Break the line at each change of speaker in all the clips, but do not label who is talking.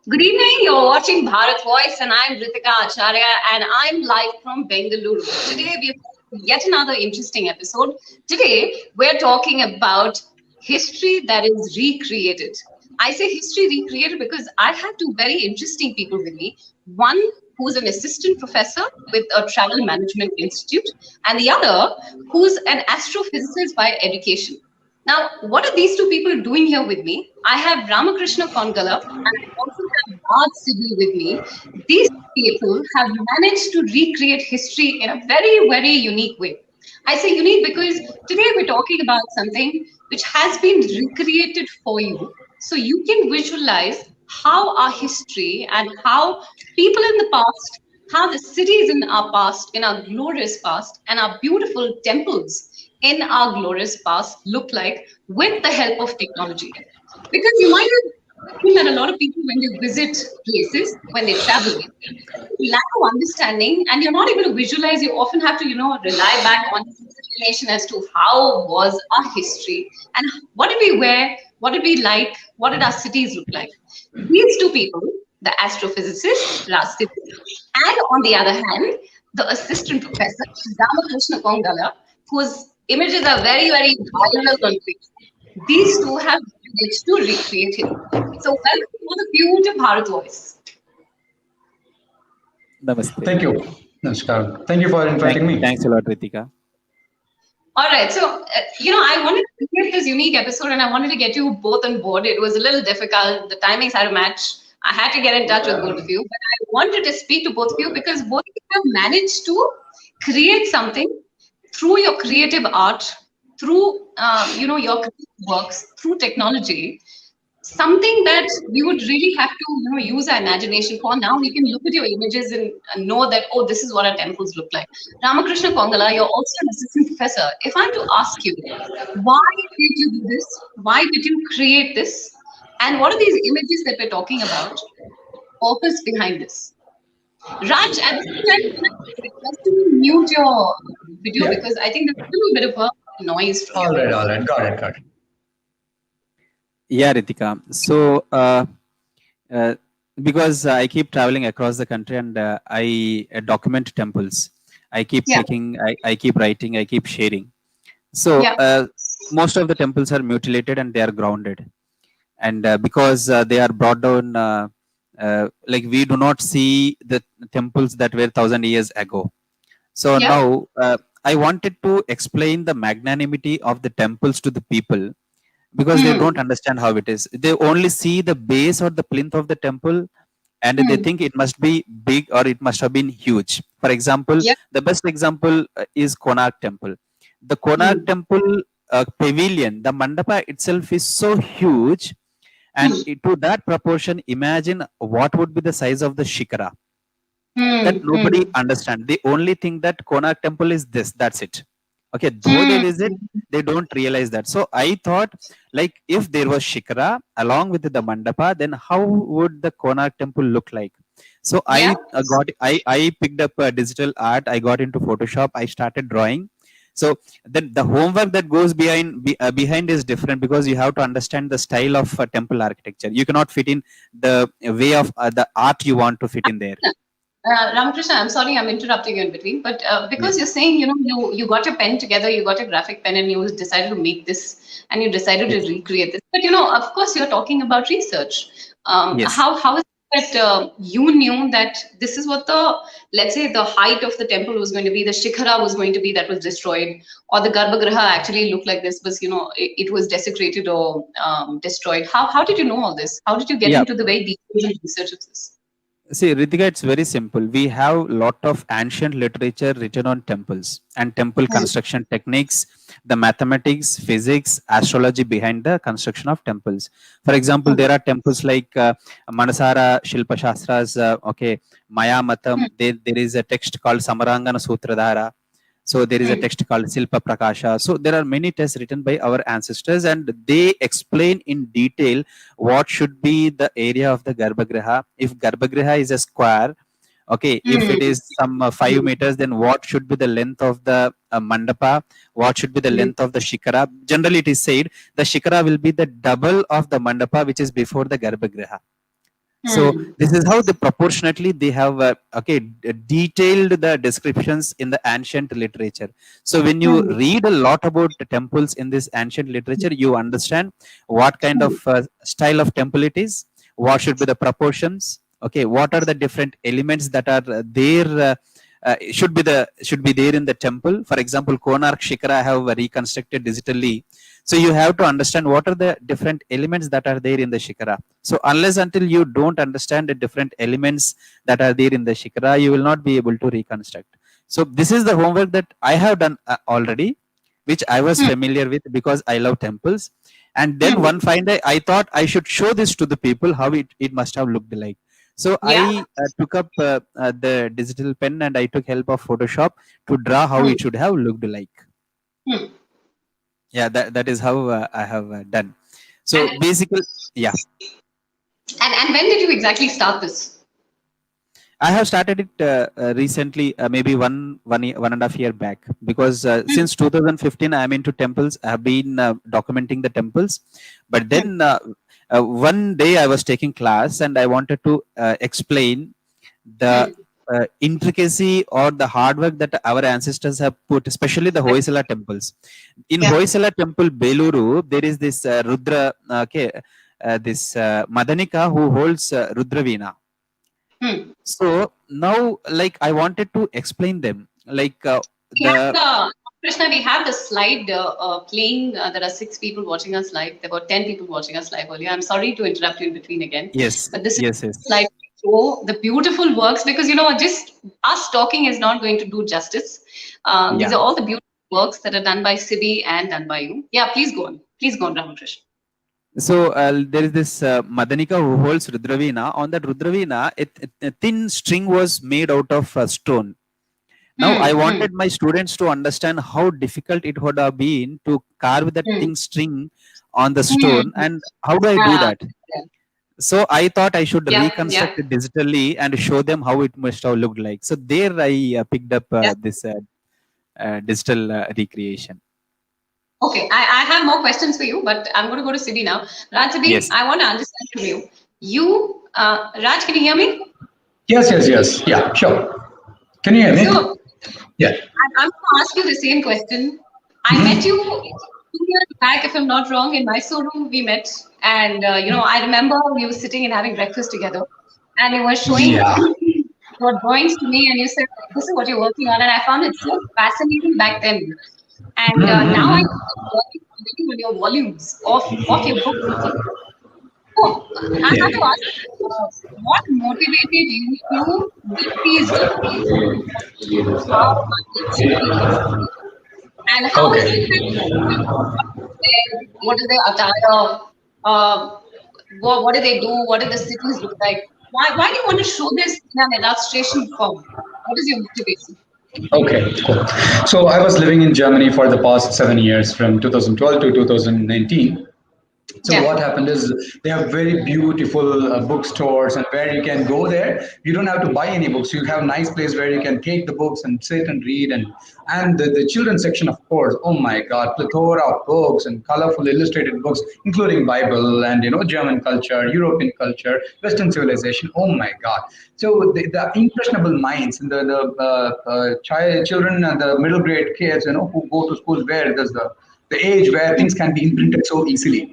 Good evening. You're watching Bharat Voice, and I'm Ritika Acharya, and I'm live from Bengaluru. Today, we have yet another interesting episode. Today, we're talking about history that is recreated. I say history recreated because I have two very interesting people with me. One who's an assistant professor with a travel management institute, and the other who's an astrophysicist by education. Now, what are these two people doing here with me? I have Ramakrishna Kongalla and I also have Sibi with me. These people have managed to recreate history in a very, very unique way. I say unique because today we're talking about something which has been recreated for you. So you can visualize how our history and how people in the past, how the cities in our past, in our glorious past, and our beautiful temples in our glorious past look like with the help of technology. Because you might have seen that a lot of people, when they visit places, when they travel, lack of understanding and you're not able to visualize, you often have to, rely back on explanation as to how was our history and what did we wear, what did we like, what did our cities look like. These two people, the astrophysicist, Rasti, and on the other hand, the assistant professor, Ramakrishna Kongalla, whose images are very, very viral on Facebook. These two have managed to recreate it. So welcome to all of you to Bharat Voice.
Namaste.
Thank you, Namaskar. Thank you for inviting me.
Thanks a lot, Ritika.
All right. So, I wanted to create this unique episode and I wanted to get you both on board. It was a little difficult. The timings had to match. I had to get in touch with both of you. But I wanted to speak to both of you because both of you have managed to create something through your creative art, through, your creative works, through technology, something that we would really have to use our imagination for. Now we can look at your images and know that, oh, this is what our temples look like. Ramakrishna Kongalla, you're also an assistant professor. If I'm to ask you, why did you do this, why did you create this, and what are these images that we're talking about, purpose behind this? Raj, at this time, can I request you to mute your video
Yeah.
because I think there's a little bit of a noise from your end.
All right. Got it.
Yeah, Ritika. So, because I keep traveling across the country and I document temples, I keep
Yeah,
taking, I keep writing, I keep sharing. So,
yeah.
most of the temples are mutilated and they are grounded. And because they are brought down, like we do not see the temples that were 1,000 years ago. So
Yeah.
now I wanted to explain the magnanimity of the temples to the people because they
Hmm.
don't understand how it is. They only see the base or the plinth of the temple and they
Hmm.
think it must be big or it must have been huge. For example,
Yeah.
the best example is Konark Temple. The Konark
Hmm.
Temple pavilion, the mandapa itself is so huge, and
Hmm.
to that proportion, imagine what would be the size of the shikara. That
Hmm.
nobody
Hmm.
understand. They only think that Konark Temple is this. That's it. Okay, though they
Hmm.
visit, they don't realize that. So I thought, like, if there was Shikara along with the mandapa, then how would the Konark Temple look like? So
Yeah.
I picked up digital art. I got into Photoshop. I started drawing. So then the homework that goes behind is different because you have to understand the style of temple architecture. You cannot fit in the way of the art you want to fit in there.
Ramakrishna, I'm sorry I'm interrupting you in between, but because
Yes.
you're saying, you got your pen together, you got a graphic pen, and you decided to make this, and you decided to
Yes.
recreate this. But of course, you're talking about research.
Yes.
How is it that you knew that this is what let's say, the height of the temple was going to be, the shikhara was going to be that was destroyed, or the garbhagriha actually looked like this, was it was desecrated or destroyed. How did you know all this? How did you get
Yeah.
into the very detailed research of this?
See, Ritika, it's very simple. We have lot of ancient literature written on temples and temple
Hmm.
construction techniques, the mathematics, physics, astrology behind the construction of temples. For example,
Hmm.
there are temples like Manasara Shilpa Shastras, okay, Maya
Hmm.
Matam. There is a text called Samarangana Sutradhara. So there is a
Hmm.
text called Silpa Prakasha. So there are many texts written by our ancestors, and they explain in detail what should be the area of the Garbhagriha. If Garbhagriha is a square, okay, if it
Hmm.
is some 5 meters, then what should be the length of the mandapa? What should be the
Hmm.
length of the shikara? Generally, it is said the shikara will be the double of the mandapa which is before the Garbhagriha. So
Hmm.
this is how they proportionately they have detailed the descriptions in the ancient literature. So when you
Hmm.
read a lot about the temples in this ancient literature, you understand what kind of
Hmm.
style of temple it is, what should be the proportions, okay, what are the different elements that are there, should be there in the temple. For example, Konark Shikara I have reconstructed digitally. So you have to understand what are the different elements that are there in the Shikara. So unless until you don't understand the different elements that are there in the Shikara, you will not be able to reconstruct. So this is the homework that I have done already, which I was
Hmm.
familiar with because I love temples. And then
Hmm.
one fine day I thought I should show this to the people how it must have looked like. So I
Yeah.
took up the digital pen and I took help of Photoshop to draw how
Hmm.
it should have looked like.
Hmm.
Yeah, that is how I have done. So
And,
basically, yeah,
and when did you exactly start this?
I have started it recently, maybe one and a half year back, because
Hmm.
since 2015 I am into temples. I have been documenting the temples, but then one day I was taking class and I wanted to explain the
Hmm.
intricacy or the hard work that our ancestors have put, especially the Hoysala temples. In
Yeah.
Hoysala temple, Beluru, there is this Rudra, this Madanika who holds Rudraveena.
Hmm.
So now, like, I wanted to explain them, like
We have
the
Krishna, we have the slide playing. There are 6 people watching us live. There were 10 people watching us live earlier. I'm sorry to interrupt you in between again,
yes,
but this is
yes,
slide
yes,
to show the beautiful works because just us talking is not going to do justice. These
yeah.
are all the beautiful works that are done by Sibi and done by you. Yeah, please go on. Please go on, Ramakrishna.
So there is this Madanika who holds Rudraveena. On that Rudraveena, a thin string was made out of stone. Now I
Hmm. Hmm.
wanted my students to understand how difficult it would have been to carve that
Hmm.
thin string on the
Hmm.
stone, and how do I do
Yeah.
that? So I thought I should
Yeah. Yeah.
reconstruct it digitally and show them how it must have looked like. So there I picked up
Yeah.
this digital recreation.
Okay, I have more questions for you, but I'm going to go to Sibi now. Raj, Sibi,
Yes.
I want to understand from you. Raj, can you hear me?
Yes, yes, yes. Yeah, sure. Can you hear
So
me? Yeah.
I'm going to ask you the same question. I met you 2 years back, if I'm not wrong, in Mysuru. We met, and I remember we were sitting and having breakfast together, and you were showing
Yeah.
your drawings to me, and you said, "This is what you're working on," and I found it so fascinating back then. And now I see working on your volumes of your book. So I have to
Yeah.
ask, what motivated you to make these drawings? How much and how is it
Okay.
that what is their attire? Uh, what do they do? What do the cities look like? Why do you want to show this in an illustration form? What is your motivation?
Okay, cool. So I was living in Germany for the past 7 years, from 2012 to 2019. So
Yeah.
what happened is they have very beautiful bookstores, and where you can go there, you don't have to buy any books. You have a nice place where you can take the books and sit and read, and the children's section, of course. Oh my God, plethora of books and colorful illustrated books, including Bible and German culture, European culture, Western civilization. Oh my God! So the impressionable minds and the children and the middle grade kids, who go to schools where there's the age where things can be imprinted so easily.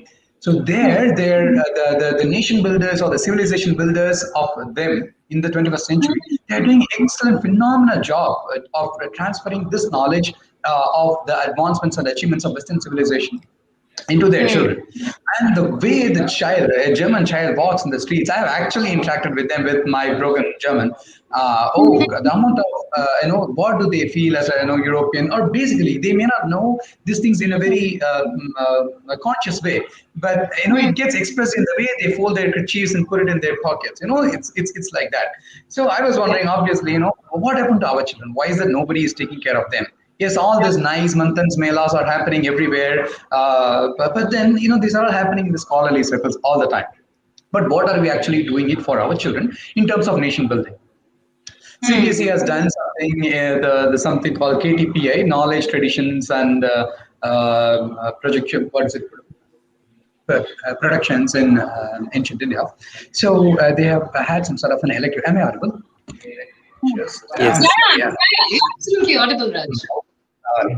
So
Hmm.
there, the nation builders or the civilization builders of them in the 21st century, they are doing excellent, phenomenal job of transferring this knowledge of the advancements and achievements of Western civilization into their
Hmm.
children. And the way the child, a German child, walks in the streets, I have actually interacted with them with my broken German. The amount of what do they feel as a European, or basically they may not know these things in a very conscious way, but
Hmm.
it gets expressed in the way they fold their kerchiefs and put it in their pockets. It's like that. So I was
Yeah.
wondering, obviously, what happened to our children? Why is that nobody is taking care of them? Yes, all
Yeah.
these nice mantans melas are happening everywhere, but then these are all happening in the scholarly circles all the time. But what are we actually doing it for our children in terms of nation building? CBSE
Hmm.
has done something, the something called KTPI, knowledge, traditions, and projection. What is it? productions in ancient India. So they have had some sort of an electric. Am I audible? Just
Yeah,
Yes.
yeah, yeah, absolutely audible, Raj.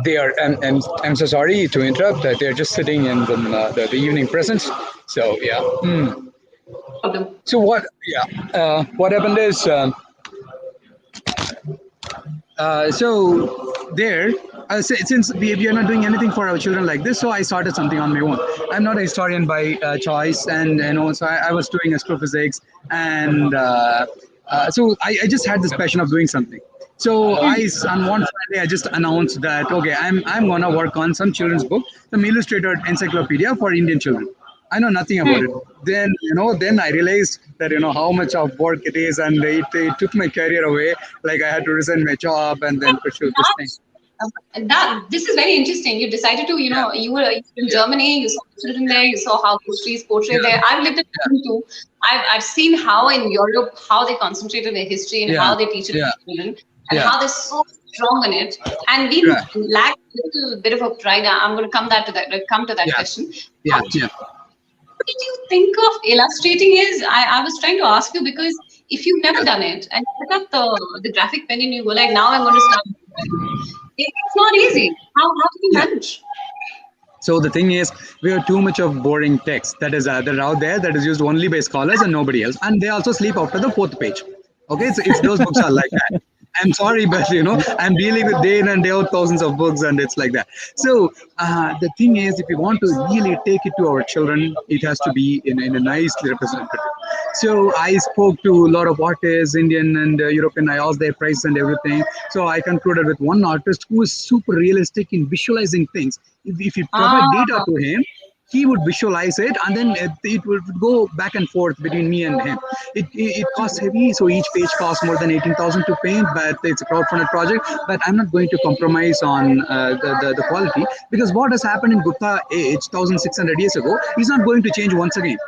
they are. I'm so sorry to interrupt. They're just sitting in the evening presence. So yeah.
Problem.
So what? Yeah. What happened is. So there, since we are not doing anything for our children like this, so I started something on my own. I'm not a historian by choice, and so I was doing astrophysics, and so I just had this passion of doing something. So on one Friday, I just announced that okay, I'm gonna work on some children's book, some illustrated encyclopedia for Indian children. I know nothing about it. Then then I realized that how much of work it is, and it took my career away. Like I had to resign my job and then pursue this thing.
That this is very interesting. You decided to,
Yeah,
you were in Germany. You saw children there. You saw how history is portrayed there. I've lived in
yeah,
London too. I've seen how in Europe how they concentrate on their history and
yeah,
how they teach it
yeah,
to children and
yeah,
how they're so strong on it. And we
yeah,
lack a little bit of a pride. I'm going to come to that
yeah,
question.
yeah, yeah.
What did you think of illustrating is? I was trying to ask you because if you've never done it and you pick up the graphic pen and you go like, now I'm going to start. It's not easy. How do you
Yeah.
manage?
So the thing is, we have too much of boring text that are out there that is used only by scholars and nobody else, and they also sleep after the fourth page. Okay, so it's those books are like that. I'm sorry, but I'm dealing with day in and day out thousands of books, and it's like that. So the thing is, if you want to really take it to our children, it has to be in a nicely representative. So I spoke to a lot of artists, Indian and European. I asked their price and everything. So I concluded with one artist who is super realistic in visualizing things. If you provide data
Ah,
to him, he would visualize it, and then it would go back and forth between me and him. It costs heavy, so each page costs more than 18,000 to paint, but it's a crowdfunded project. But I'm not going to compromise on the quality, because what has happened in Gupta age 1600 years ago is not going to change once again.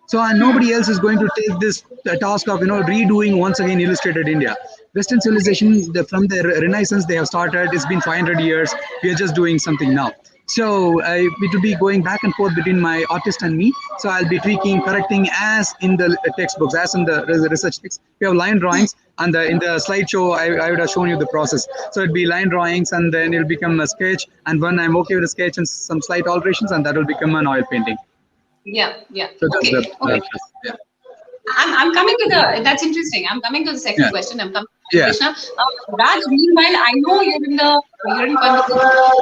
So and nobody else is going to take this task of redoing once again illustrated India. Western civilization from the Renaissance they have started. It's been 500 years. We are just doing something now. So it will be going back and forth between my artist and me. So I'll be tweaking, correcting as in the textbooks, as in the research text. We have line drawings, and in the slideshow I would have shown you the process. So it'll be line drawings, and then it'll become a sketch. And when I'm okay with the sketch and some slight alterations, and that will become an oil painting.
yeah, yeah.
So that's
Okay, okay.
yeah.
I'm coming to the. That's interesting. I'm coming to the second
Yeah.
question. I'm coming to
Yeah.
Krishna. Raj, meanwhile, I know you're in Coimbatore.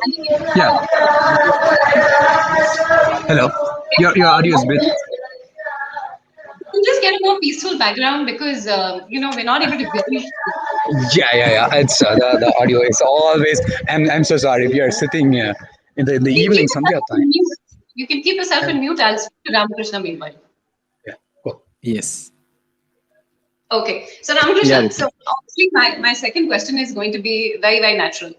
And
Yeah. Hello. Your audio is bit.
you just get a more peaceful background because we're not able to hear you.
Yeah. It's the audio is always. I'm so sorry. We are sitting in the
Keep
evening
yourself
Sandhya
on
time.
mute. You can keep yourself
Um,
in mute. I'll speak to Ramakrishna meanwhile.
yeah. Cool.
Yes.
Okay, so
Yeah,
Ramakrishna, so
Ritik.
obviously my second question is going to be very, very natural.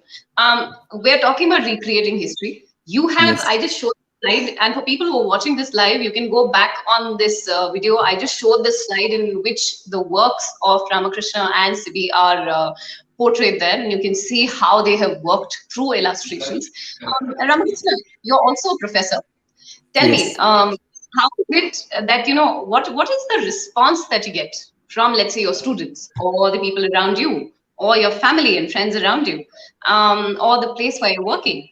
We're talking about recreating history.
Yes.
I just showed the slide, and for people who are watching this live, you can go back on this video. I just showed this slide in which the works of Ramakrishna and Sibi are portrayed there, and you can see how they have worked through illustrations. Ramakrishna, you're also a professor. Tell me,
Yes.
how is it that what is the response that you get from, let's say, your students or the people around you, or your family and friends around you, or the place where you're working?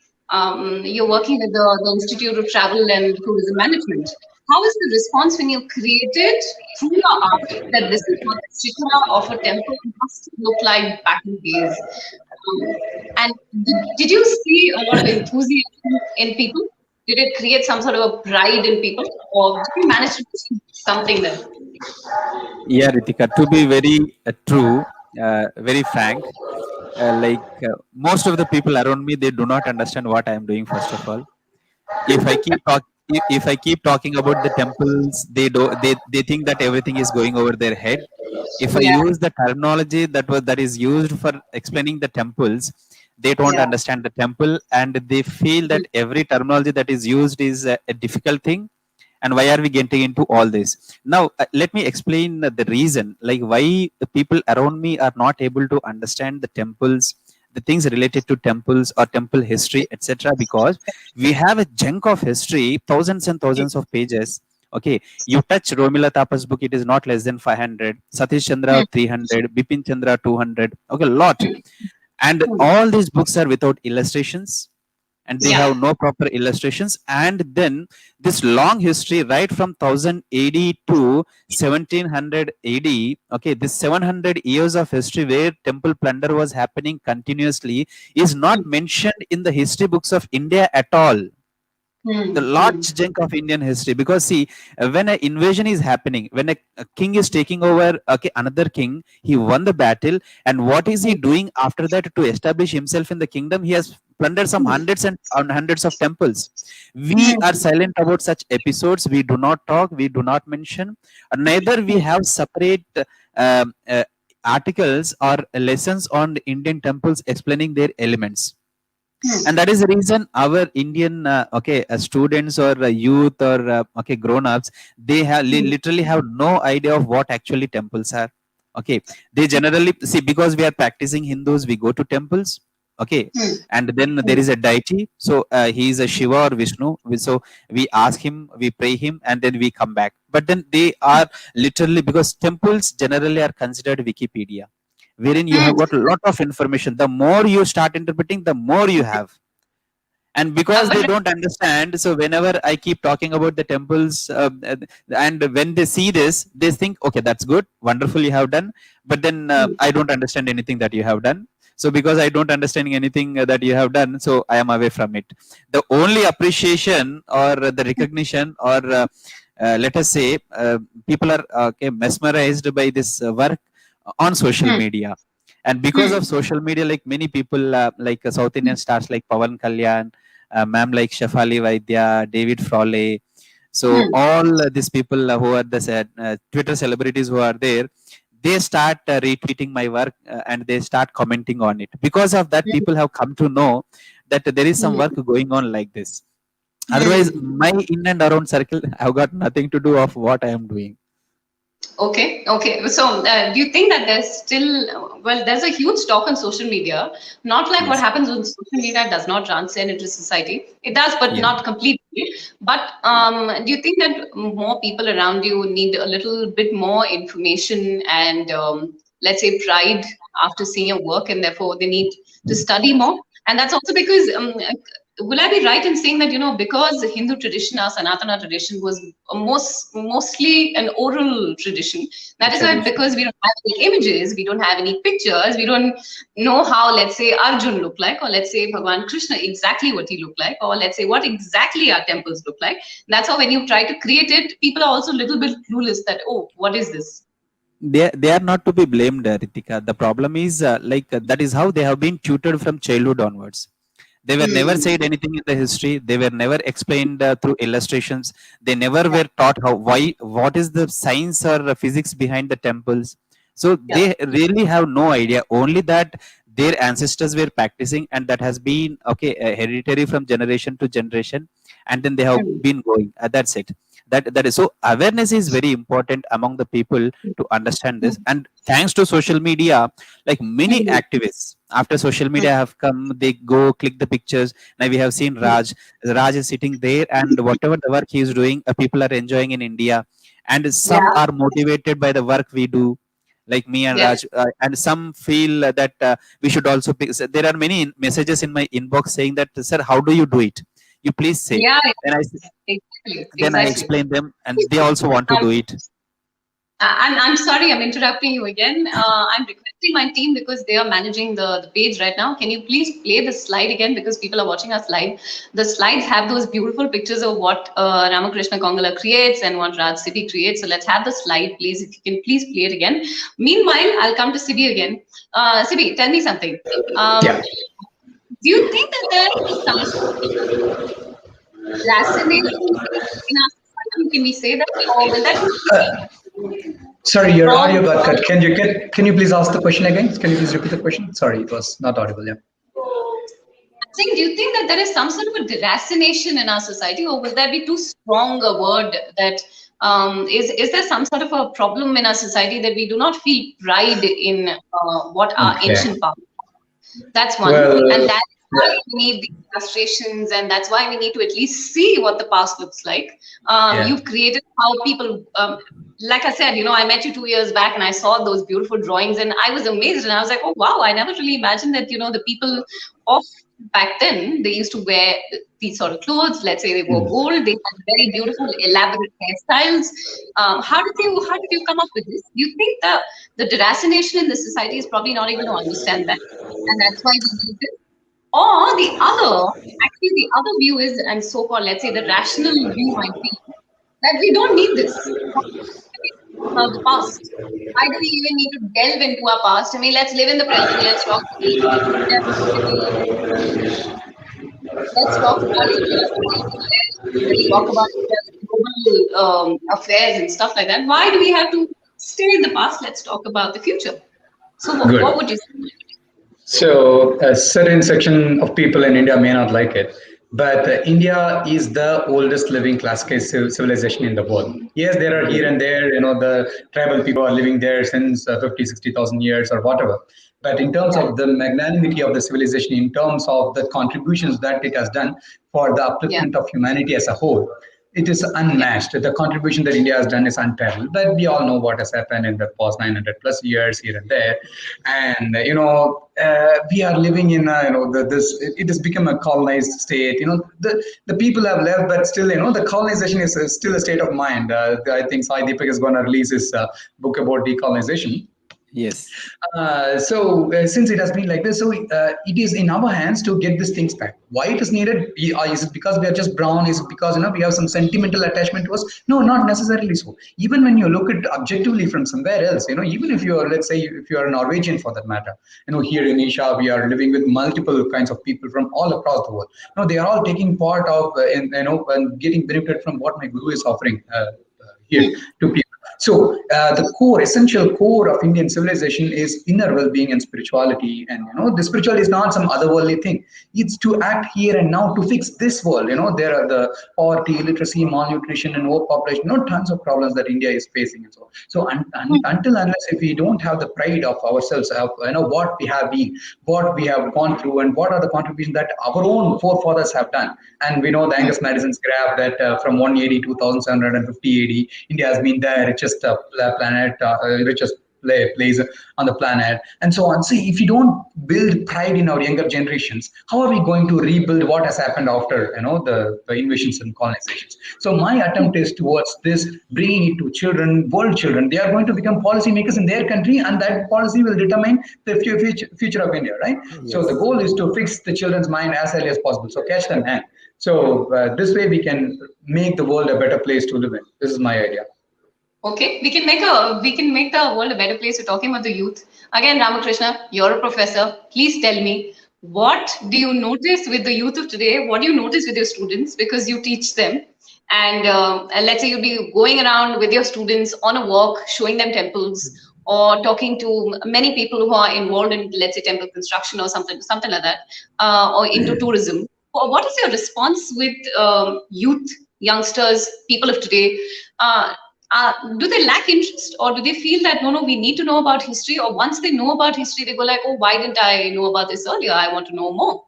You're working with the Institute of Travel and Tourism Management. How is the response when you created through your art that this is what the shikara of a temple must look like back in days? And did you see a lot of enthusiasm in people? Did it create some sort of a pride in people, or did you manage to do something there?
Yeah, Ritika. To be very true, very frank, most of the people around me, they do not understand what I am doing. First of all, if I keep talk, if I keep talking about the temples, they think that everything is going over their head. If I
Yeah,
use the terminology that is used for explaining the temples, they don't
yeah.
understand the temple, and they feel that every terminology that is used is a difficult thing. And why are we getting into all this now? Let me explain the reason, like why the people around me are not able to understand the temples, the things related to temples or temple history, etc. Because we have a chunk of history, thousands and thousands of pages. Okay, you touch Romila Thapa's book, it is not less than 500. Satish Chandra 300, Bipin Chandra 200. Okay, lot. And all these books are without illustrations, and they
Yeah.
have no proper illustrations. And then this long history right from 1000 AD to 1700 AD, okay, this 700 years of history where temple plunder was happening continuously is not mentioned in the history books of India at all. The large chunk of Indian history. Because see, when an invasion is happening, when a king is taking over, okay, another king, he won the battle, and what is he doing after that to establish himself in the kingdom? He has plundered some hundreds and hundreds of temples. We are silent about such episodes. We do not talk. We do not mention. Neither we have separate um, uh, articles or lessons on the Indian temples explaining their elements. And that is the reason our Indian students or youth or okay, grown-ups, they have literally have no idea of what actually temples are. Okay, they generally see, because we are practicing Hindus, we go to temples. Okay, and then there is a deity, so he is a Shiva or Vishnu. So we ask him, we pray him, and then we come back. But then they are literally, because temples generally are considered Wikipedia, wherein you have got a lot of information. The more you start interpreting, the more you have. And because they
But
don't understand, so whenever I keep talking about the temples, and when they see this, they think, okay, that's good, wonderful, you have done. But then I don't understand anything that you have done. So because I don't understand anything that you have done, so I am away from it. The only appreciation or the recognition, or let us say, people are okay, mesmerized by this work on social media. And because of social media, like many people, like South Indian stars like Pawan Kalyan, ma'am like Shafali Vaidya, David Frawley. So all these people who are the Twitter celebrities who are there, they start retweeting my work, and they start commenting on it. Because of that, people have come to know that there is some work going on like this. Otherwise, my in and around circle have got nothing to do of what I am doing.
Okay, okay. So, do you think that there's still, well, there's a huge talk on social media, not like what
Yes.
happens on social media does not transcend into society. It does, but
Yeah.
not completely. But do you think that more people around you need a little bit more information and, let's say, pride after seeing your work, and therefore they need to study more? And that's also because, will I be right in saying that, because the Hindu tradition, our Sanatana tradition, was mostly an oral tradition. That is why,
Tradition.
because we don't have any images, we don't have any pictures, we don't know how, let's say, Arjun looked like, or let's say Bhagwan Krishna, exactly what he looked like, or let's say what exactly our temples look like. That's how when you try to create it, people are also a little bit clueless that, oh, what is this?
They are not to be blamed, Ritika. The problem is that is how they have been tutored from childhood onwards. They were never
Hmm.
said anything in the history. They were never explained through illustrations. They never
Yeah.
were taught what is the science or physics behind the temples. So
Yeah.
they really have no idea. Only that their ancestors were practicing, and that has been okay, hereditary from generation to generation, and then they have
Hmm.
been going. That's it. That is so. Awareness is very important among the people to understand this. And thanks to social media, like many
Hmm.
activists, after social media have come, they go click the pictures. Now we have seen Raj is sitting there, and whatever the work he is doing, people are enjoying in India. And some
Yeah.
are motivated by the work we do, like me and
Yeah.
Raj, and some feel that we should also pick. So there are many messages in my inbox saying that, sir, how do you do it? You please say.
Yeah.
then i
Exactly.
then I
Exactly.
explain them, and they also want to do it.
I'm sorry, I'm interrupting you again. I'm requesting my team because they are managing the page right now. Can you please play the slide again because people are watching us live? The slides have those beautiful pictures of what Ramakrishna Kongalla creates and what Raj Sibi creates. So let's have the slide, please. If you can please play it again. Meanwhile, I'll come to Sibi again. Sibi, tell me something.
Yeah.
Do you think that there is some fascination in our society? Can we say that? Or will that
Sorry, your audio
wrong?
got cut. Can you please ask the question again? Can you please repeat the question? Sorry, it was not audible. Yeah.
Saying, do you think that there is some sort of a deracination in our society, or will that be too strong a word? That is there some sort of a problem in our society that we do not feel pride in what our
Okay.
ancient power? That's one.
Well,
And that's why
yeah,
we need these illustrations, and that's why we need to at least see what the past looks like.
yeah.
You've created how people, like I said, I met you 2 years back and I saw those beautiful drawings and I was amazed and I was like, oh, wow, I never really imagined that, the people of back then, they used to wear these sort of clothes. Let's say they wore
Mm.
gold. They had very beautiful, elaborate hairstyles. How did you come up with this? You think the deracination in the society is probably not able to understand that, and that's why we need this. Or the other view is, and so-called, let's say, the rational view might be that we don't need this. Why do we talk about the past? Why do we even need to delve into our past? I mean, let's live in the present. Let's talk about let's talk about let's talk about global affairs and stuff like that. Why do we have to stay in the past? Let's talk about the future. So, what
Good.
would you say?
So a certain section of people in India may not like it, but India is the oldest living classical civilization in the world. Yes, there are here and there, the tribal people are living there since 50, 60,000 years or whatever. But in terms
Yeah,
of the magnanimity of the civilization, in terms of the contributions that it has done for the
yeah,
upliftment of humanity as a whole, it is
yeah,
unmatched. The contribution that India has done is unparalleled. But we all know what has happened in the past 900 plus years here and there, and we are living in this. It has become a colonized state. The people have left, but still the colonization is still a state of mind. I think Sai Deepak is going to release his book about decolonization.
Yes.
So since it has been like this, so it is in our hands to get these things back. Why it is needed? Is it because we are just brown? Is it because we have some sentimental attachment to us? No, not necessarily so. Even when you look at objectively from somewhere else, even if you are, let's say, if you are a Norwegian for that matter, here in Asia we are living with multiple kinds of people from all across the world. They are all taking part of and getting benefited from what my guru is offering here to people. So the essential core of Indian civilization is inner well-being and spirituality. And the spiritual is not some otherworldly thing. It's to act here and now to fix this world. There are the poverty, illiteracy, malnutrition, and overpopulation. Tons of problems that India is facing. And so until unless if we don't have the pride of ourselves, of what we have been, what we have gone through, and what are the contributions that our own forefathers have done. And we know the Angus Madison's graph that from 180 to 1750 AD, India has been the richest planet, richest place on the planet, and so on. See, if you don't build pride in our younger generations, how are we going to rebuild what has happened after the invasions and colonizations? So my attempt is towards this, bringing it to children, world children. They are going to become policymakers in their country, and that policy will determine the future of India, right? So the
Yes.
goal is to fix the children's mind as early as possible. So catch them, man. So this way we can make the world a better place to live in. This is my idea.
Okay, we can make the world a better place. We're talking about the youth. Again, Ramakrishna, you're a professor. Please tell me, what do you notice with the youth of today? What do you notice with your students? Because you teach them. And let's say you'll be going around with your students on a walk, showing them temples, or talking to many people who are involved in, let's say, temple construction or something like that, or into tourism. What is your response with youth, youngsters, people of today? Uh, do they lack interest, or do they feel that no, we need to know about history? Or once they know about history, they go like, oh, why didn't I know about this earlier? I want to know more.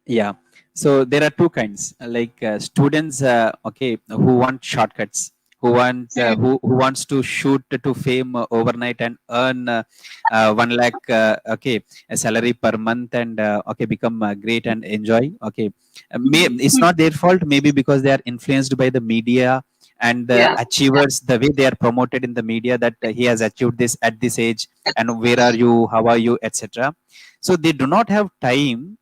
Yeah. So there are two kinds, like students, okay, who want shortcuts, who wants to shoot to fame overnight and earn 1 lakh, okay, a salary per month, and okay, become great and enjoy. Okay, it's not their fault. Maybe because they are influenced by the media and the
Yeah,
achievers, the way they are promoted in the media, that he has achieved this at this age, and where are you, how are you, etc. So they do not have time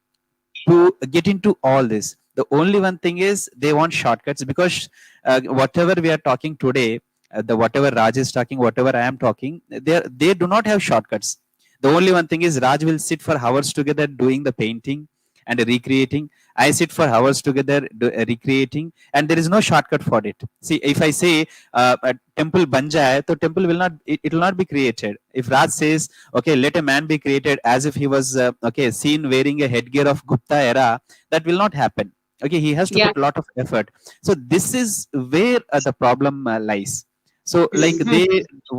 to get into all this. The only one thing is they want shortcuts, because whatever we are talking today, the whatever Raj is talking, whatever I am talking, they do not have shortcuts. The only one thing is Raj will sit for hours together doing the painting and recreating. I sit for hours together recreating, and there is no shortcut for it. See, if I say a temple banja hai, so temple will not, it will not be created. If Raj says, okay, let a man be created as if he was okay, seen wearing a headgear of Gupta era, that will not happen. Okay, he has to
yeah,
put a lot of effort. So this is where the problem lies. So like
Mhm.
they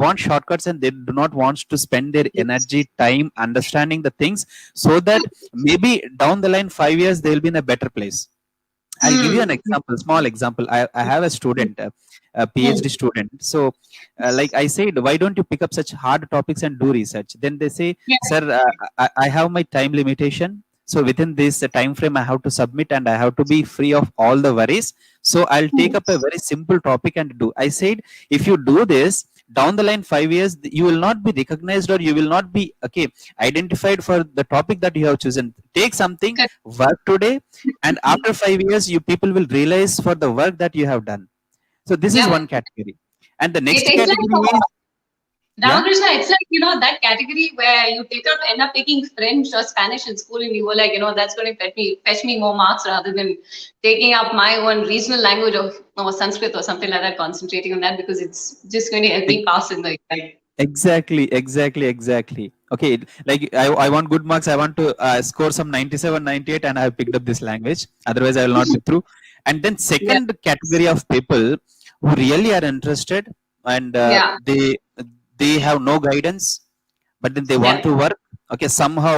want shortcuts and they do not want to spend their
Yes.
energy, time understanding the things, so that maybe down the line 5 years they'll be in a better place. I'll give you an
Mm.
example, small example. I have a student, a
Mm.
PhD student. So, like I said, why don't you pick up such hard topics and do research? Then they say,
Yeah.
sir, I have my time limitation. So within this time frame, I have to submit and I have to be free of all the worries. So I'll take
Mm.
up a very simple topic and do. I said, if you do this, down the line 5 years, you will not be recognized or you will not be identified for the topic that you have chosen. Take something,
Correct.
work today, and after 5 years you people will realize for the work that you have done. So this is
Yep.
one category, and the next
It's like
category is, yeah,
Ramakrishna, it's like, that category where you end up taking French or Spanish in school and you were like, that's going to fetch me more marks rather than taking up my own regional language or Sanskrit or something like that, concentrating on that because it's just going to help
e-
me pass in the exam.
exactly. Okay, like I want good marks, I want to score some 97, 98, and I have picked up this language, otherwise I will not be through. And then
Yeah.
second category of people who really are interested, and
Yeah.
they have no guidance, but then they want
Yeah.
to work. Okay, somehow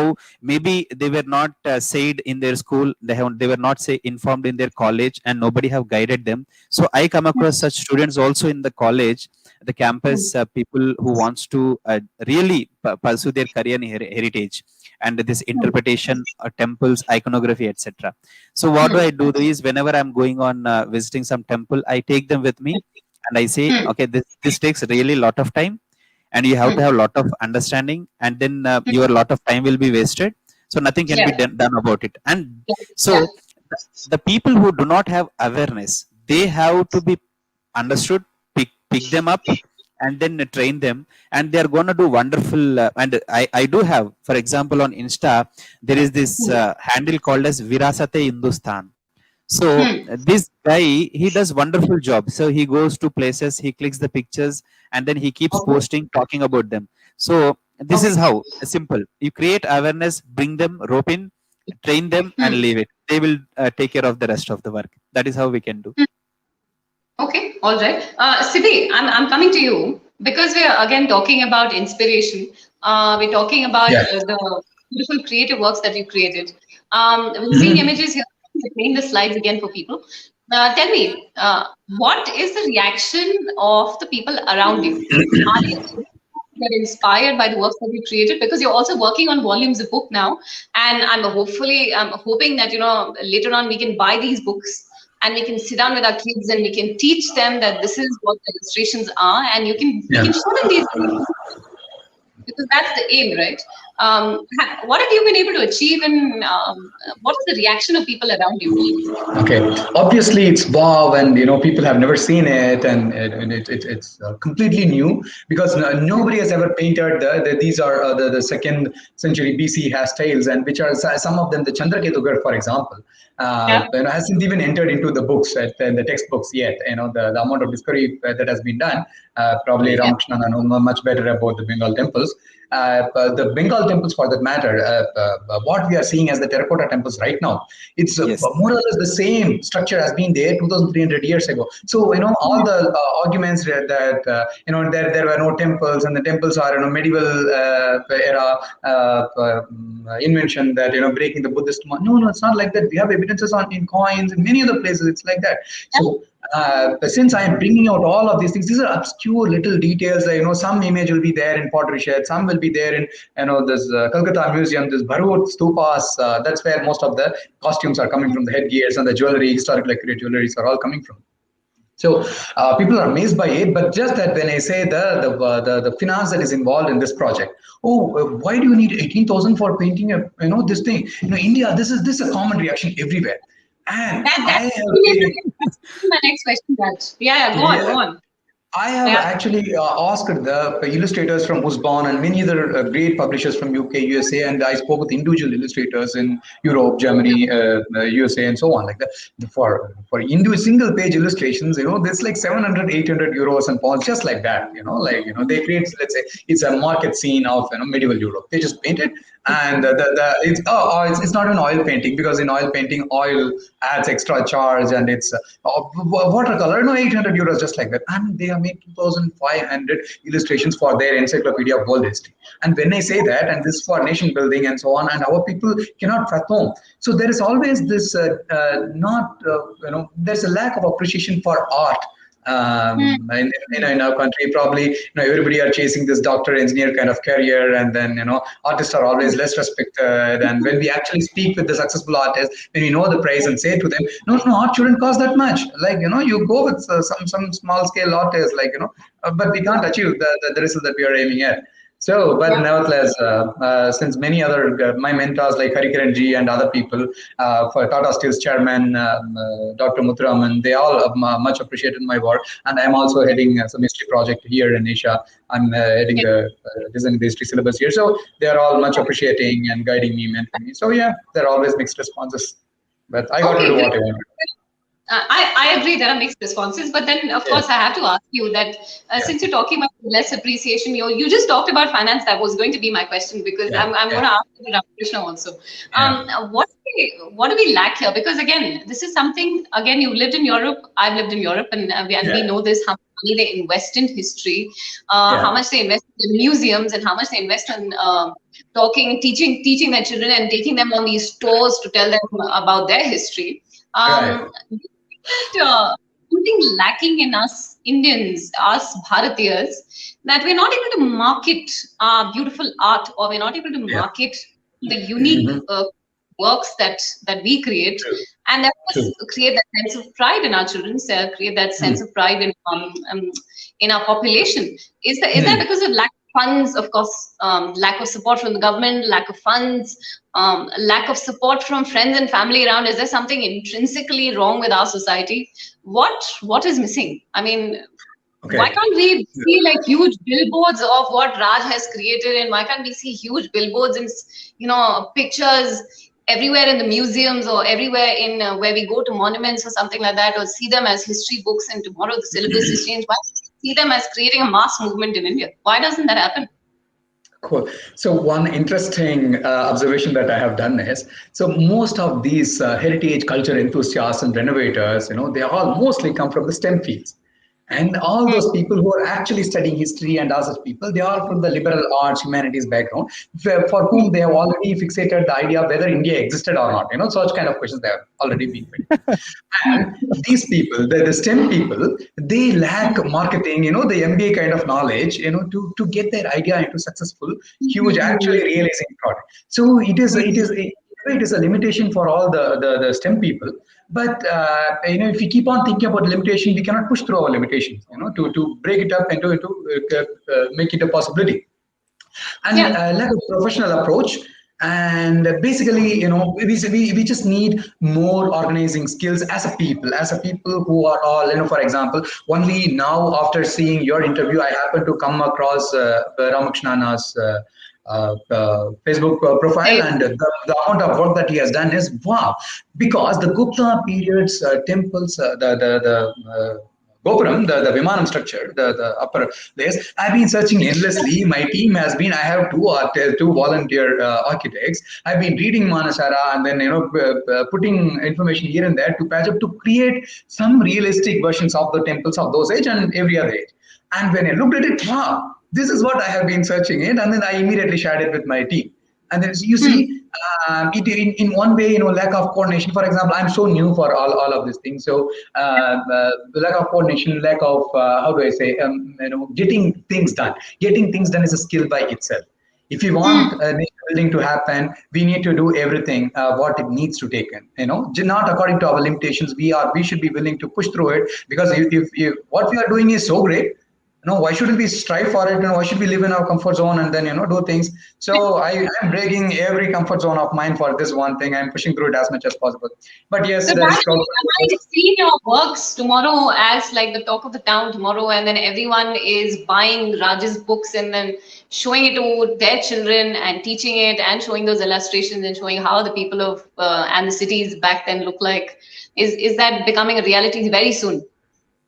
maybe they were not said in their school, they were not say informed in their college, and nobody have guided them. So I come across such students also in the college, the campus, people who wants to really pursue their career in heritage and this interpretation, temples, iconography, etc. So what do
Hmm.
I do is, whenever I'm going on visiting some temple, I take them with me, and I say,
Hmm.
okay, this takes really lot of time, and you have to
Hmm.
have a lot of understanding, and then your lot of time will be wasted, so nothing can be
Yeah.
done about it. And
Yeah.
so
Yeah.
the people who do not have awareness, they have to be understood, pick them up, and then train them, and they are going to do wonderful. And I do have, for example, on Insta, there is this
Hmm.
handle called as Virasate Hindustan. So
Hmm.
this guy, he does wonderful job. So he goes to places, he clicks the pictures, and then he keeps
Okay.
posting, talking about them. So this
Okay.
is how simple. You create awareness, bring them, rope in, train them, and
Hmm.
leave it. They will take care of the rest of the work. That is how we can do.
Okay, all right. Sibi, I'm coming to you because we're again talking about inspiration. We're talking about
Yeah.
the beautiful creative works that you created. We're seeing images here. Playing the slides again for people. Tell me, what is the reaction of the people around you? Are they inspired by the works that you created? Because you're also working on volumes of book now, and I'm hoping that later on we can buy these books and we can sit down with our kids and we can teach them that this is what the illustrations are, and we
Yeah.
can show them these because that's the aim, right? What have you been able to achieve, and what is the reaction of people around you?
Okay, obviously it's wow, and people have never seen it, and it's completely new because nobody has ever painted these are the second century BC hairstyles, and which are some of them, the Chandraketu, for example,
Yeah.
hasn't even entered into the books, the textbooks yet. The amount of discovery that has been done. Probably
Right.
Yeah.
Ramakrishna know much better about the Bengal temples. But the Bengal temples, for that matter, what we are seeing as the terracotta temples right now, it's
Yes.
more or less the same structure has been there 2,300 years ago. So all the arguments that there were no temples, and the temples are medieval era invention, that breaking the Buddhist. No, it's not like that. We have evidences on in coins and many other places. It's like that. So since I am bringing out all of these things, these are obscure little details. Some image will be there in pottery shed, some will be there in this Calcutta museum, this Bharut stupas. That's where most of the costumes are coming from, the headgears and the jewelry, historical accurate jewelries are all coming from. So people are amazed by it, but just that when I say the finance that is involved in this project, why do you need 18,000 for painting this thing? India, this is a common reaction everywhere, and I
That's
have been.
my next question. That yeah, go on,
Yeah,
go on.
I have
Yeah.
actually asked the illustrators from Usborne and many other great publishers from UK, USA, and I spoke with individual illustrators in Europe, Germany, USA, and so on. Like that, for single page illustrations, there's like 700, 800 euros and pounds, just like that. They create, let's say, it's a market scene of medieval Europe. They just paint it, And it's not an oil painting, because in oil painting oil adds extra charge, and it's watercolor, no, 800 euros, just like that. And they have made 2,500 illustrations for their encyclopedia of world history. And when I say that, and this for nation building and so on, and our people cannot fathom. So there is always this not there's a lack of appreciation for art. In our country, probably everybody are chasing this doctor, engineer kind of career, and then artists are always less respected. And when we actually speak with the successful artists, when we know the price and say to them, no, art shouldn't cost that much. Like you go with some small scale artists, like but we can't achieve the result that we are aiming at. So, but nevertheless, since many other my mentors like Harikiran ji and other people, for Tata Steel's chairman, Dr. Muthuraman, they all much appreciated my work. And I'm also heading some history project here in Asia. I'm heading designing the history syllabus here. So they are all much appreciating and guiding me, mentoring me. So yeah, there are always mixed responses. But I got to do what I wanted.
I agree there are mixed responses, but then of course I have to ask you that since you're talking about less appreciation, you just talked about finance. That was going to be my question, because I'm going to ask you Ramakrishna also. What do we lack here? Because again, this is something. Again, you lived in Europe. I've lived in Europe, and we know this. How much money they invest in history, how much they invest in museums, and how much they invest in teaching their children, and taking them on these tours to tell them about their history. Something lacking in us Indians, us Bharatiyas, that we're not able to market our beautiful art, or we're not able to market the unique works that we create, and that create that sense of pride in our children, create that sense of pride in our population. Is that because of lack of funds, of course, lack of support from the government, lack of funds, lack of support from friends and family around? Is there something intrinsically wrong with our society? What is missing? I mean, why can't we see like huge billboards of what Raj has created, and why can't we see huge billboards and pictures everywhere in the museums, or everywhere in where we go to monuments or something like that, or see them as history books, and tomorrow the syllabus is changed? Why can't we see them as creating a mass movement in India? Why doesn't that happen?
Cool. So one interesting observation that I have done is, so most of these heritage culture enthusiasts and renovators, they all mostly come from the STEM fields. And all those people who are actually studying history and other people, they are from the liberal arts, humanities background, for whom they have already fixated the idea of whether India existed or not. Such kind of questions they have already been made. And these people, the STEM people, they lack marketing, the MBA kind of knowledge, to get their idea into successful, huge, actually realizing product. So it is a limitation for all the STEM people. But if we keep on thinking about limitation, we cannot push through our limitations. To break it up and to make it a possibility. And lack of professional approach. And basically, we just need more organizing skills as a people who are all, for example, only now after seeing your interview, I happen to come across Ramakrishna's Facebook profile, and the amount of work that he has done is wow. Because the Gupta periods temples, the Gopuram, the Vimanam structure, the upper layers, I've been searching endlessly. My team has been, I have two volunteer architects. I've been reading Manasara, and then putting information here and there to patch up, to create some realistic versions of the temples of those age and every other age. And when I looked at it, wow, this is what I have been searching it, and then I immediately shared it with my team. And then you see, in one way, lack of coordination. For example, I'm so new for all of these things. So the lack of coordination, lack of how do I say, getting things done. Getting things done is a skill by itself. If you want nation building to happen, we need to do everything what it needs to take in. Not according to our limitations. We should be willing to push through it, because if what we are doing is so great. Why shouldn't we strive for it? Why should we live in our comfort zone and then, do things? So I'm breaking every comfort zone of mine for this one thing. I'm pushing through it as much as possible. But yes,
so I see your works tomorrow as like the talk of the town tomorrow, and then everyone is buying Raj's books and then showing it to their children and teaching it and showing those illustrations and showing how the people of and the cities back then look like. Is that becoming a reality very soon?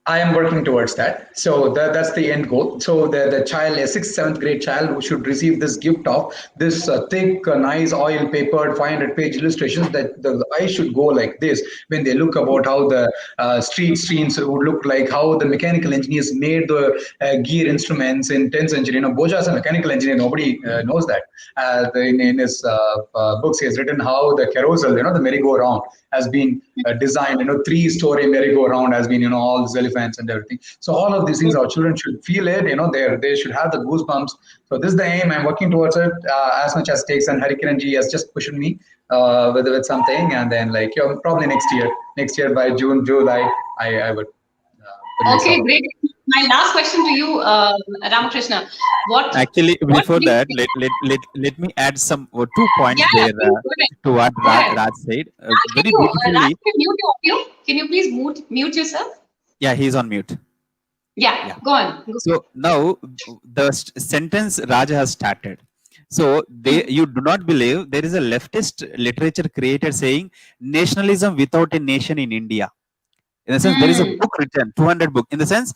I am working towards that. So that's the end goal. So the child, a sixth, seventh grade child, who should receive this gift of this thick, nice oil papered 500-page illustrations, that the eyes should go like this when they look about how the street scenes would look like, how the mechanical engineers made the gear instruments in 10th century. Boja is a mechanical engineer. Nobody knows that. In his books, he has written how the carousel, the merry-go-round, has been designed. Three-story merry-go-round has been, all these elephants and everything. So all of these things, our children should feel it. They should have the goosebumps. So this is the aim. I'm working towards it as much as takes. And Harikiran ji has just pushed me with something, and then probably next year by June, July, I would release
Okay,
all of it.
great. My last question to you, Ramakrishna.
Actually,
What
before
do you
that,
think?
let me add some 2 points
Yeah, yeah,
there
please go ahead.
to what
Go ahead.
Raj said.
Can
Very
you, Raj,
beautifully.
can you mute your audio? Can you please mute yourself?
Yeah, he's on mute.
Yeah,
Yeah.
go on. Go.
So now the sentence Raja has started. So you do not believe there is a leftist literature created saying nationalism without a nation in India. In the sense, there is a
Hmm.
book written, 200 book. In the sense,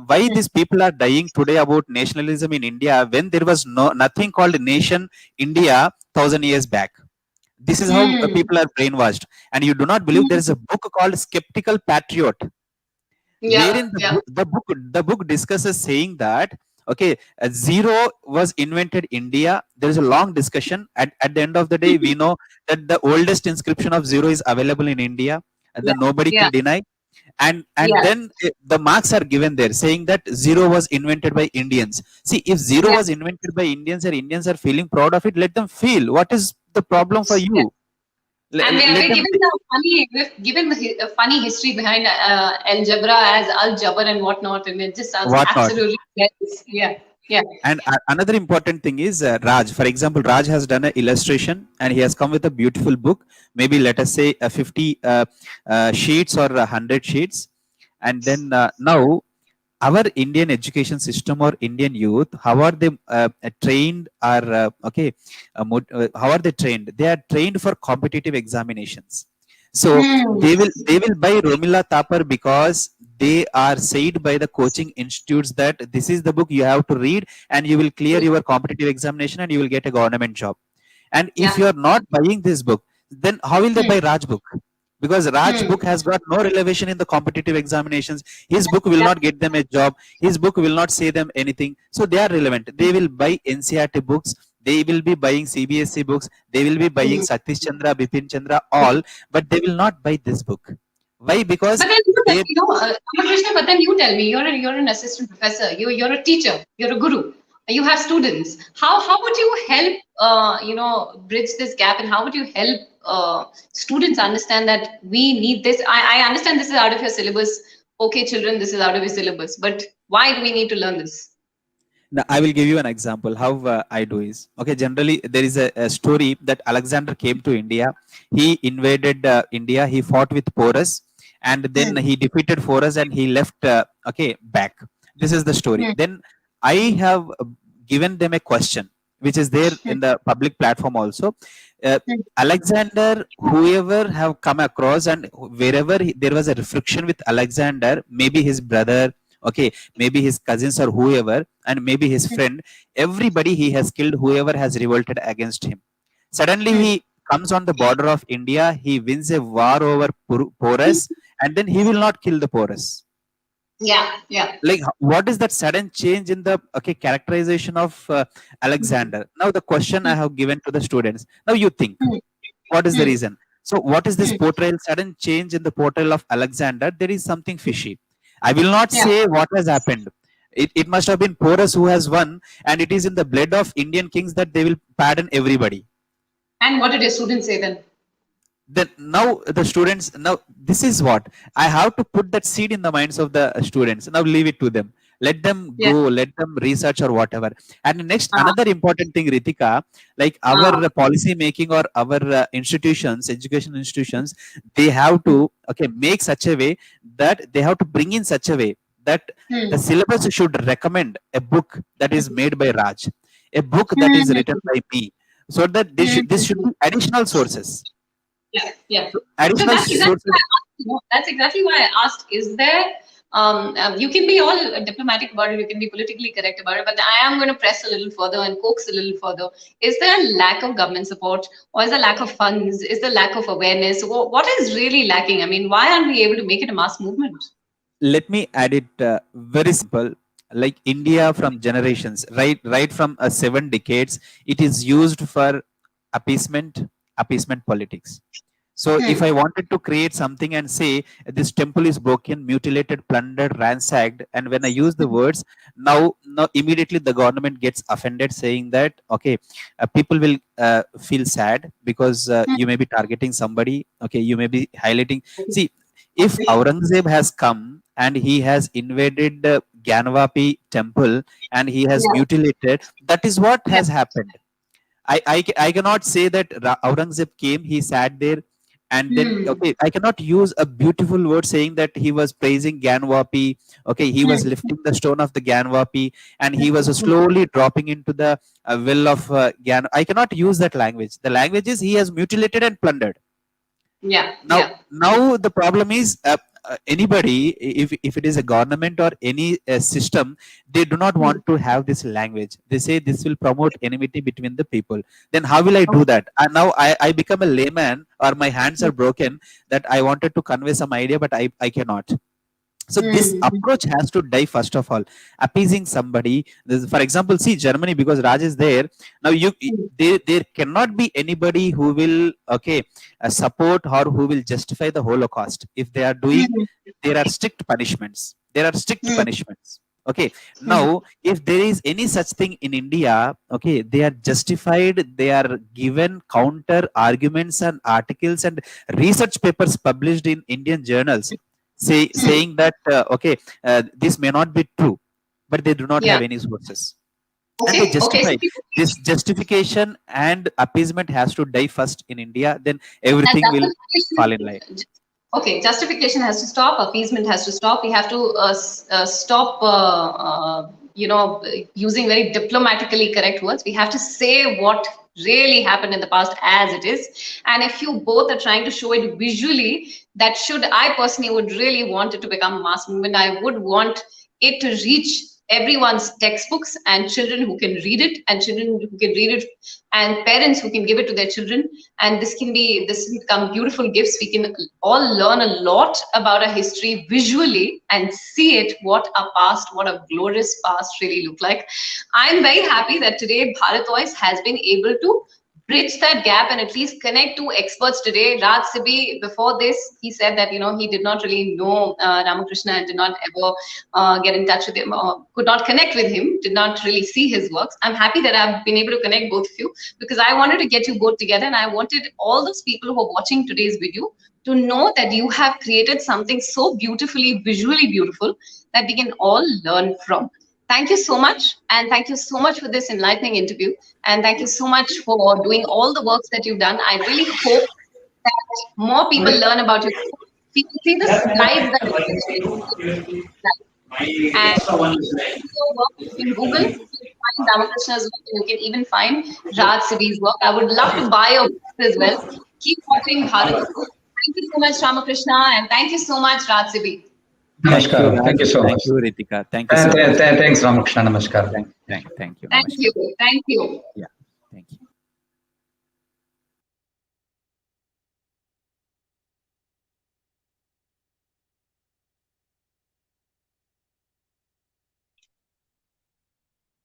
why these people are dying today about nationalism in India when there was nothing called nation India 1,000 years back. This is how
Hmm.
people are brainwashed, and you do not believe there
Hmm.
is a book called Skeptical Patriot,
Yeah,
wherein
yeah.
the book discusses saying that okay, zero was invented India. There is a long discussion. At the end of the day, we know that the oldest inscription of zero is available in India, and
Yeah,
then nobody
yeah,
can deny. And
yeah,
then the marks are given there saying that zero was invented by Indians. See, if zero
yeah,
was invented by Indians, or Indians are feeling proud of it, let them feel. What is the problem for you?
yeah. And
Let
we're
them
given we've given a funny history behind algebra as Al-Jabr and whatnot, and it just sounds
what not.
absolutely hilarious. Yeah, yeah.
And another important thing is Raj. For example, Raj has done an illustration and he has come with a beautiful book. Maybe let us say 50 sheets or 100 sheets. And then now our Indian education system or Indian youth, how are they trained? Or how are they trained? They are trained for competitive examinations. So
Hmm.
they will buy Romila Thapar because they are said by the coaching institutes that this is the book you have to read and you will clear your competitive examination and you will get a government job. And if
Yeah.
you are not buying this book, then how will they
Hmm.
buy Raj book? Because Raj
Hmm.
book has got no relevation in the competitive examinations. His book will
Yeah.
not get them a job. His book will not say them anything. So they are relevant. They will buy NCRT books. They will be buying CBSE books. They will be buying
Hmm.
Satish Chandra, Bipin Chandra, all, but they will not buy this book. Why? Because
But then you tell
they
me, Ramakrishna, but then you tell me, you're an assistant professor, you're a teacher, you're a guru, you have students. How would you help bridge this gap, and how would you help students understand that we need this? I understand this is out of your syllabus. Okay, children, this is out of your syllabus, but why do we need to learn this?
Now, I will give you an example how I do is okay. Generally, there is a story that Alexander came to India. He invaded India. He fought with Porus, and then
Hmm.
he defeated Porus, and he left. Back. This is the story.
Hmm.
Then I have given them a question, which is there
Hmm.
in the public platform also. Uh,
Hmm.
Alexander, whoever have come across, and wherever there was a friction with Alexander, maybe his brother, okay, maybe his cousins or whoever, and maybe his friend, everybody he has killed whoever has revolted against him. Suddenly
Hmm.
he comes on the border of India, he wins a war over Porus, and then he will not kill the Porus.
Yeah, yeah.
Like, what is that sudden change in the characterization of
Hmm.
Alexander? Now the question I have given to the students, now you think,
Hmm.
what is the
Hmm.
reason? So what is this
Hmm.
portrayal, sudden change in the portrayal of Alexander? There is something fishy. I will not
Yeah.
say what has happened. It must have been Porus who has won, and it is in the blood of Indian kings that they will pardon everybody.
And what did your students say then?
Then now the students, now this is what I have to put that seed in the minds of the students. Now leave it to them. Let them
Yeah.
go, let them research or whatever. And next,
Ah,
another important thing, Ritika, like our
ah.
policy making or our institutions, education institutions, they have to make such a way that they have to bring in such a way that the
Hmm.
syllabus should recommend a book that is made by Raj, a book that is written
Hmm.
by me, so that this should
Hmm.
be additional sources.
Yeah, yeah.
So
So
additional
that's exactly why
sources.
I asked. That's exactly why I asked. Is there You can be all diplomatic about it, you can be politically correct about it, but I am going to press a little further and coax a little further. Is there a lack of government support, or is there lack of funds? Is there lack of awareness? What is really lacking? I mean, why aren't we able to make it a mass movement?
Let me add it very simple. Like India, from generations, right from 7 decades, it is used for appeasement politics. So if I wanted to create something and say this temple is broken, mutilated, plundered, ransacked, and when I use the words, now immediately the government gets offended, saying that okay, people will feel sad because you may be targeting somebody. Okay, you may be highlighting. See, if Aurangzeb has come and he has invaded the Ganvapi temple and he has
Yeah.
mutilated, that is what
Yeah.
has happened. I cannot say that Aurangzeb came, he sat there, and then okay, I cannot use a beautiful word saying that he was praising Ganwapi. Okay, he was lifting the stone of the Ganwapi, and he was slowly dropping into the well of Gan. I cannot use that language. The language is he has mutilated and plundered.
Yeah.
now
Yeah.
now the problem is anybody, if it is a government or any system, they do not want to have this language. They say this will promote enmity between the people. Then how will I do that? And now I become a layman, or my hands are broken, that I wanted to convey some idea, but I cannot. So this approach has to die first of all. Appeasing somebody, for example, see Germany, because Raj is there now. There cannot be anybody who will okay support or who will justify the Holocaust. If they are doing, there are strict punishments. There are strict punishments. Okay, now if there is any such thing in India, okay, they are justified. They are given counter arguments and articles and research papers published in Indian journals, saying that okay, this may not be true, but they do not
Yeah.
have any sources. And to
Okay. Okay.
justify
So people,
this, justification and appeasement has to die first in India, then
that
everything will fall in line.
justification. Okay, justification has to stop. Appeasement has to stop. We have to stop. Using very diplomatically correct words. We have to say what really happened in the past as it is. And if you both are trying to show it visually, that should, I personally would really want it to become a mass movement. I would want it to reach everyone's textbooks, and children who can read it, and children who can read it, and parents who can give it to their children. And this can become beautiful gifts. We can all learn a lot about our history visually and see it, what our past, what a glorious past really looked like. I'm very happy that today Bharat Voice has been able to bridge that gap and at least connect two experts today. Raj Sibi, before this, he said that he did not really know Ramakrishna and did not ever get in touch with him, or could not connect with him, did not really see his works. I'm happy that I've been able to connect both of you, because I wanted to get you both together, and I wanted all those people who are watching today's video to know that you have created something so beautifully, visually beautiful, that we can all learn from. Thank you so much. And thank you so much for this enlightening interview. And thank you so much for doing all the works that you've done. I really hope that more people learn about you. See the slides that and your work in Google, you can find Ramakrishna's work, and you can even find Raj Sibi's work. I would love to buy your books as well. Keep watching Bharat. Thank you so much, Ramakrishna, and thank you so much, Raj Sibi.
Namaskar. Thank you so
Thank
much.
you, Ritika. Thank you so much.
Thanks, Ramakrishna. Namaskar.
Thank you.
Thank
Namaskar.
you. Thank you.
Yeah.